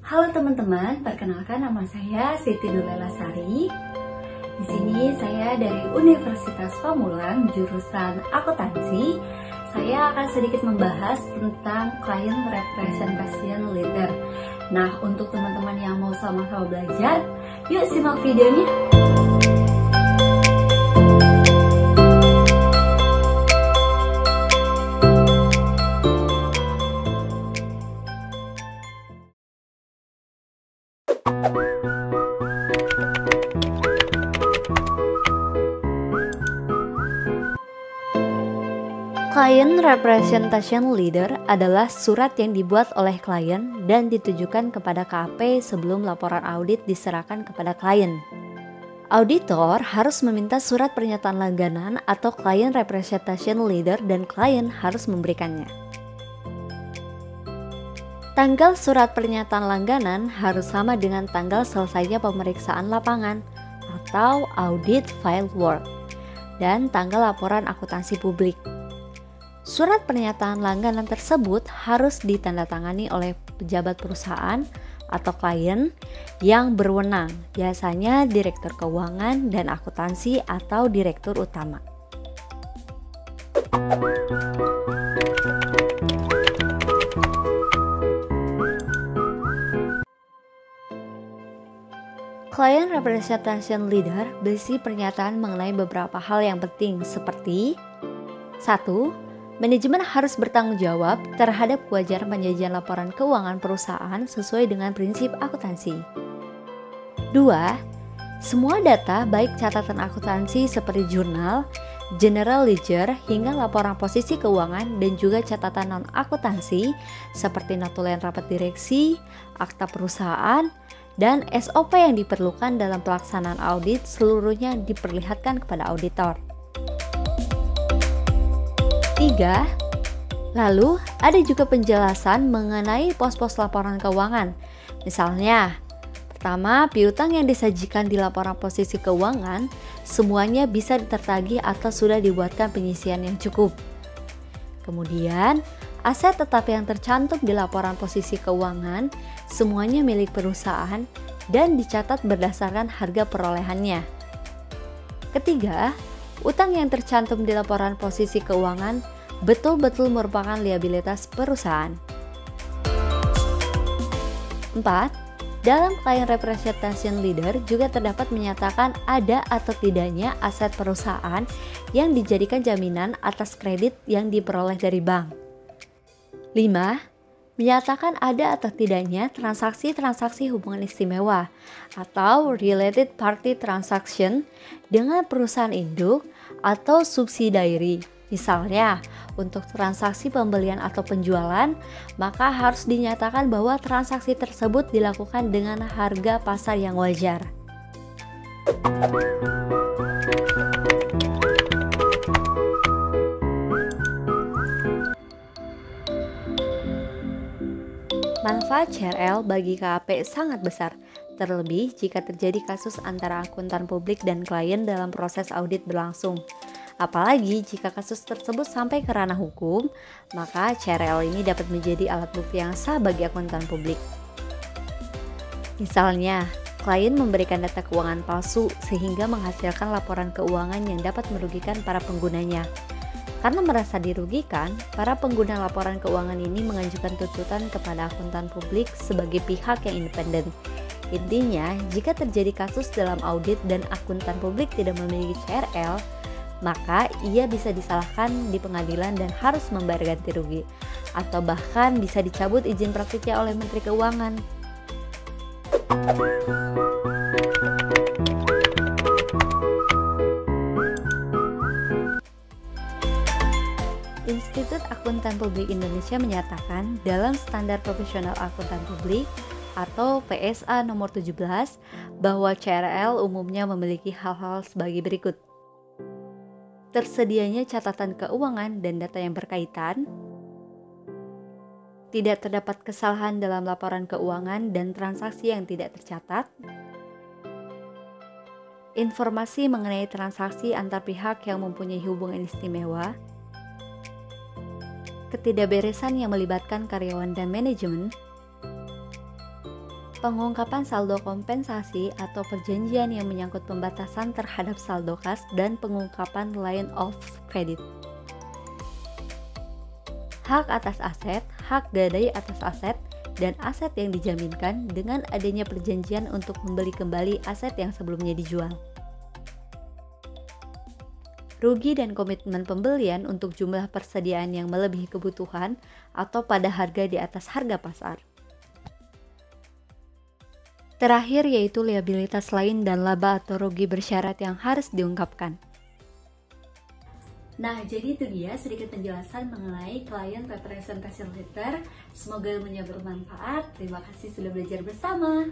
Halo teman-teman, perkenalkan nama saya Siti Nurlela Sari. Di sini saya dari Universitas Pamulang, jurusan akuntansi. Saya akan sedikit membahas tentang Client Representation Leader. Nah, untuk teman-teman yang mau sama-sama belajar, yuk simak videonya. Client Representation Leader adalah surat yang dibuat oleh klien dan ditujukan kepada KAP sebelum laporan audit diserahkan kepada klien. Auditor harus meminta surat pernyataan langganan atau Client Representation Leader dan klien harus memberikannya. Tanggal surat pernyataan langganan harus sama dengan tanggal selesainya pemeriksaan lapangan atau audit file work dan tanggal laporan akuntansi publik. Surat pernyataan langganan tersebut harus ditandatangani oleh pejabat perusahaan atau klien yang berwenang, biasanya direktur keuangan dan akuntansi atau direktur utama. Client Representation Leader berisi pernyataan mengenai beberapa hal yang penting seperti 1. Manajemen harus bertanggung jawab terhadap kewajaran penyajian laporan keuangan perusahaan sesuai dengan prinsip akuntansi. 2. Semua data baik catatan akuntansi seperti jurnal, general ledger hingga laporan posisi keuangan dan juga catatan non-akuntansi seperti notulen rapat direksi, akta perusahaan, dan SOP yang diperlukan dalam pelaksanaan audit seluruhnya diperlihatkan kepada auditor. 3. Lalu ada juga penjelasan mengenai pos-pos laporan keuangan. Misalnya, pertama, piutang yang disajikan di laporan posisi keuangan semuanya bisa ditertagih atau sudah dibuatkan penyisian yang cukup. Kemudian, aset tetap yang tercantum di laporan posisi keuangan semuanya milik perusahaan dan dicatat berdasarkan harga perolehannya. Ketiga, utang yang tercantum di laporan posisi keuangan betul-betul merupakan liabilitas perusahaan. 4. Dalam Client Representation Leader juga terdapat menyatakan ada atau tidaknya aset perusahaan yang dijadikan jaminan atas kredit yang diperoleh dari bank. 5. Menyatakan ada atau tidaknya transaksi-transaksi hubungan istimewa atau related party transaction dengan perusahaan induk atau subsidiary. Misalnya, untuk transaksi pembelian atau penjualan, maka harus dinyatakan bahwa transaksi tersebut dilakukan dengan harga pasar yang wajar. Manfaat CRL bagi KAP sangat besar, terlebih jika terjadi kasus antara akuntan publik dan klien dalam proses audit berlangsung. Apalagi jika kasus tersebut sampai ke ranah hukum, maka CRL ini dapat menjadi alat bukti yang sah bagi akuntan publik. Misalnya, klien memberikan data keuangan palsu sehingga menghasilkan laporan keuangan yang dapat merugikan para penggunanya. Karena merasa dirugikan, para pengguna laporan keuangan ini mengajukan tuntutan kepada akuntan publik sebagai pihak yang independen. Intinya, jika terjadi kasus dalam audit dan akuntan publik tidak memiliki CRL, maka ia bisa disalahkan di pengadilan dan harus membayar ganti rugi, atau bahkan bisa dicabut izin praktiknya oleh Menteri Keuangan. Institut Akuntan Publik Indonesia menyatakan dalam Standar Profesional Akuntan Publik atau PSA nomor 17 bahwa CRL umumnya memiliki hal-hal sebagai berikut. Tersedianya catatan keuangan dan data yang berkaitan, tidak terdapat kesalahan dalam laporan keuangan dan transaksi yang tidak tercatat, informasi mengenai transaksi antar pihak yang mempunyai hubungan istimewa, ketidakberesan yang melibatkan karyawan dan manajemen, pengungkapan saldo kompensasi atau perjanjian yang menyangkut pembatasan terhadap saldo kas dan pengungkapan line of credit. Hak atas aset, hak gadai atas aset, dan aset yang dijaminkan dengan adanya perjanjian untuk membeli kembali aset yang sebelumnya dijual. Rugi dan komitmen pembelian untuk jumlah persediaan yang melebihi kebutuhan atau pada harga di atas harga pasar. Terakhir yaitu liabilitas lain dan laba atau rugi bersyarat yang harus diungkapkan. Nah, jadi itu dia sedikit penjelasan mengenai Client Representation Letter. Semoga ilmunya bermanfaat. Terima kasih sudah belajar bersama.